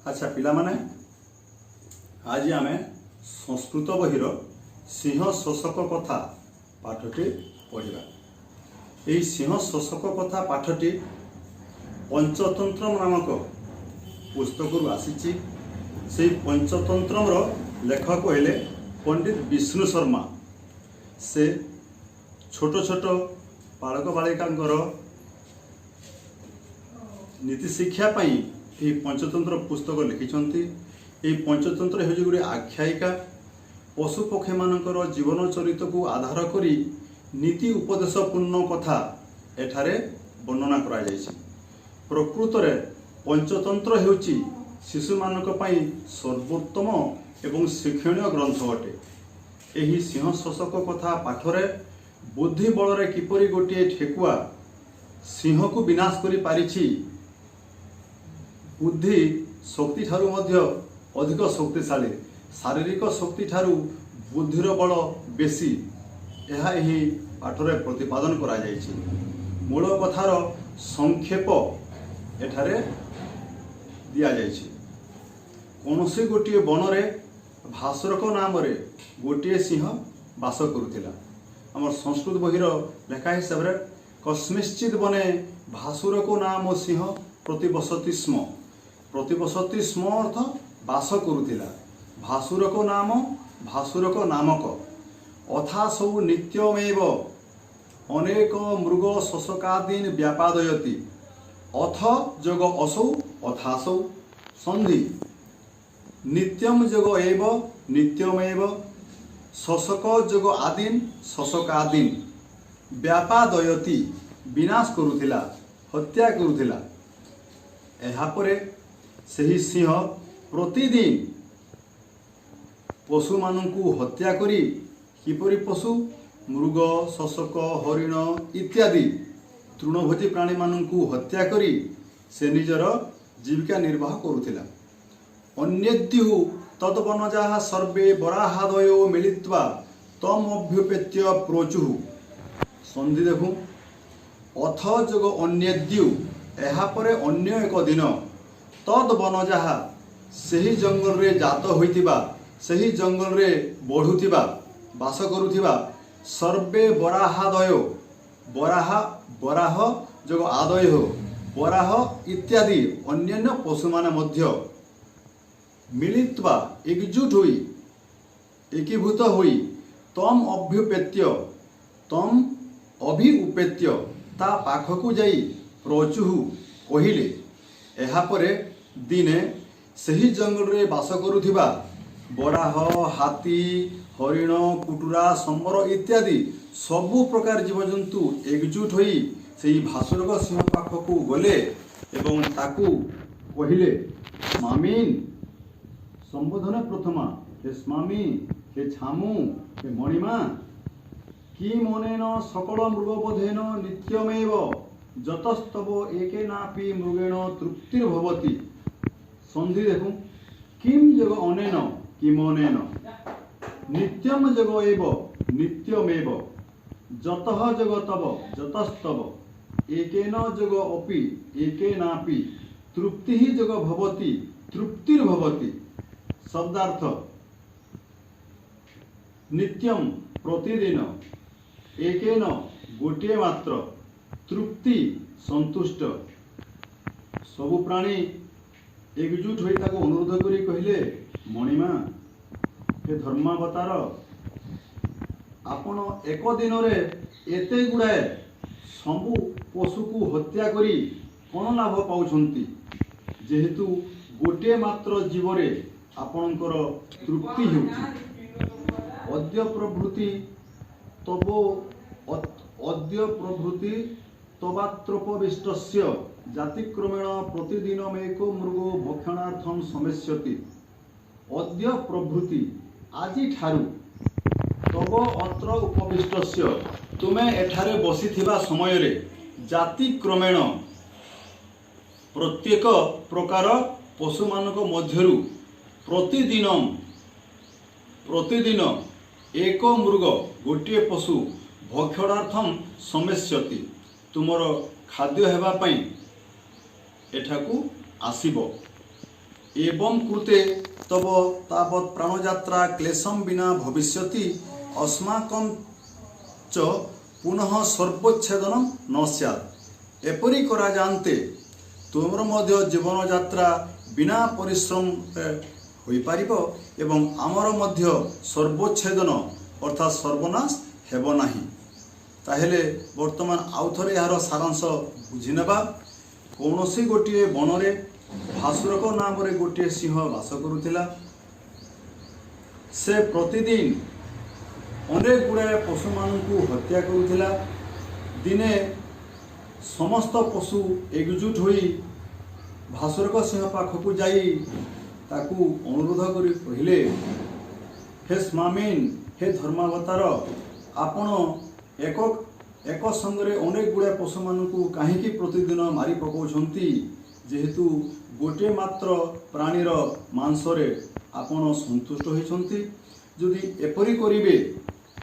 अच्छा पिला माने आज आम संस्कृत बहिर सिंह शोषक कथा पाठटी पढ़ा। यही सिंह शोषक कथा पाठटी पंचतंत्र नामक पुस्तक आसी। से पंचतंत्र लेखक हेले पंडित विष्णु शर्मा। से छोट छोट बालक बालिका नीति शिक्षा पाई ये पंचतंत्र पुस्तक लिखिछंती। ये पंचतंत्र हेउछि गोटे आख्यायिका पशु पक्षी मानकर जीवन चरित को आधार करी नीति उपदेशपूर्ण कथा एठारे वर्णना करा जायछि। प्रकृत रे पंचतंत्र हेउछि शिशु मानक पई सर्वोत्तम एवं शिक्षणीय ग्रंथ अटे। एही सिंह शोषक कथा पाठरे बुद्धि बल रे किपरि गोटे ठेकुआ सिंह को विनाश करि पारिछि, बुद्धि शक्ति ठारू मध्य अधिक शक्तिशाली, शारीरिक शक्ति ठारू बुद्धिर बल बेसी, यह यही पाठरे प्रतिपादन करा जायछि। मूल कथार संक्षेप एठारे दिया जायछि। कोनोसी गोटे बनरे भास्वरक नाम रे गोटे सिंह बास करुथिला। हमर संस्कृत बहिर लेखा हिसाब रे कस्मिश्चित बने भास्वरक नाम सिंह प्रतिबसति स्म। प्रतिबसति स्म अर्थ बास करुथिला। भासुरक नाम भासुरक नामक अथा सब नित्यमेव अनेक मृग शोषकादीन व्यापादयति। अथ जग असौ अथासौ संधि नित्यम जग एव नित्यमेव शोषक जग आदीन शोषकादीन व्यापादयति विनाश करुथिला, हत्या करुथिला। एहा परे सही सिंह प्रतिदिन पशु मानू हत्या करी किपरि पशु मृग शोषक हरिण इत्यादि तृणभोजी प्राणी मानू हत्या करी से निजर जीविका निर्वाह करुथिला। अन्यद्यु तद्वनजा सर्वे बराहादयो मिलित्वा तम अभ्युपेत्य प्रोचुः। संधि देखु अथ जग अन्यद्यु एहा परे अन्य एक दिन तद वनजा सही जंगल रे जात होइतिबा, सही जंगल रे बढ़ुतिबा बास करुथिबा सर्वे बराहादय बराह बराह जग आदय हो बराह इत्यादि अन्यान्य पशु माने मध्य मिलित्वा एकजुट होई एकीभूत होई तम अभ्युपेत्य तम अभिउपेत्य ता पाखकु जाई प्रोचुहु कहिले। एहा परे दिने सही जंगल रे बास करुथिबा बराह हाथी हरिण कुटुरा संबर इत्यादि सबु प्रकार जीवजंतु एकजुट होई सेही भासुरक सिंह पाखकु गले एवं ताकू कहिले मामीन संबोधन प्रथमा हे स्वामी हे छामु हे मणिमा कि मनेन सकल मृगबधेन नित्यमेव जतस्तव एकेनापि मृगेण तृप्तिर्भवति। संधि देखु किम जग अनेन किमनेन नित्यम जग एव नित्यमेव जतः जग तव जतस्तव एकेन जग अपि एकेनापि तृप्तिः जग भवति तृप्तिर्भवति। शब्दार्थ नित्यम प्रतिदिन एकेन गोटे मात्र तृप्ति संतुष्ट सबु प्राणी एकजुट होई ताको अनुरोध करी कहिले मणिमा हे धर्मावतार आपण एक दिन रे एते गुड़ाए सबु पशु को हत्या करी कौन लाभ पाउछंती, जेहेतु गोटे मात्र जीवरे आपणकर तृप्ति हेउछि। अद्य प्रभृति तबो अद्य प्रभृति तवात्रोपविष्टस्य जातिक्रमेण प्रतिदिनमेको मृगो भक्षणार्थं समेष्यति। अद्य प्रभृति आजि ठारू तब अत्र उपविष्टस्य तुमे एठारे बसिथिबा समय रे जातिक्रमेण प्रत्येक प्रकार पशु मानक मध्यरु प्रतिदिन एक मृग गोटे पशु भक्षणार्थम समेष्यति तुमर खाद्य हेबा पई एठाकू आसीबो। एवं कृते तव तावत् प्राणयात्रा क्लेशम विना भविष्यति अस्माकं च पुनः सर्वच्छेदन न स्यात्। एपरि करा जानते तुमर मध्य जीवन यात्रा बिना परिश्रम होई पारिबो एवं आमर मध्य सर्वच्छेदन अर्थात सर्वनाश हेबो नाही। ताहेले वर्तमान आउ थरे यार सारांश बुझी नेबा। कौनसी गोटे बनरे भासुरक नाम रे गोटे सिंह वास करुथिला। से प्रतिदिन अनेक गुड़ाए पशु मानू हत्या करुथिला। दिने समस्त पशु एकजुट होई भासुरक सिंह पाखक जाई ताकू अनुरोध करी कहिले, हे स्वामीन, हे धर्मावतार, आपण एक संगरे अनेक गुड़ा पशु मानू कहीं प्रतिदिन मारी पकाउछंती, जेहेतु गोटे मात्र प्राणीर मांसरे आपण संतुष्ट होइछंती। जदि एपरि करिवे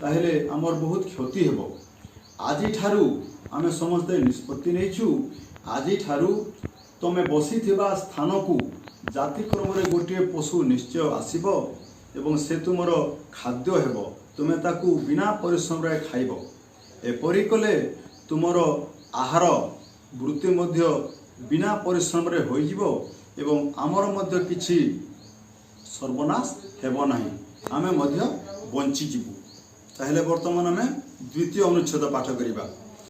ताहेले आमर बहुत क्षति हेबो। आजि ठारू आमे समस्ते निष्पत्ति नेइछु, आजि ठारू तमे बसी थिबा स्थान को जाति क्रम रे गोटे पशु निश्चय आसीबो एवं से तुमर खाद्य हेबो। तुमे ताकू बिना परिश्रम रे खाइबो। एपरि कले तुमर आहार वृत्ति मध्य बिना परिश्रम रे होई जिवो एवं आमर मध्य किछि सर्वनाश हेबो नाही, आमे मध्य बंची जिवु। ताहेले वर्तमान आमे द्वितीय अनुच्छेद पाठ करिबा।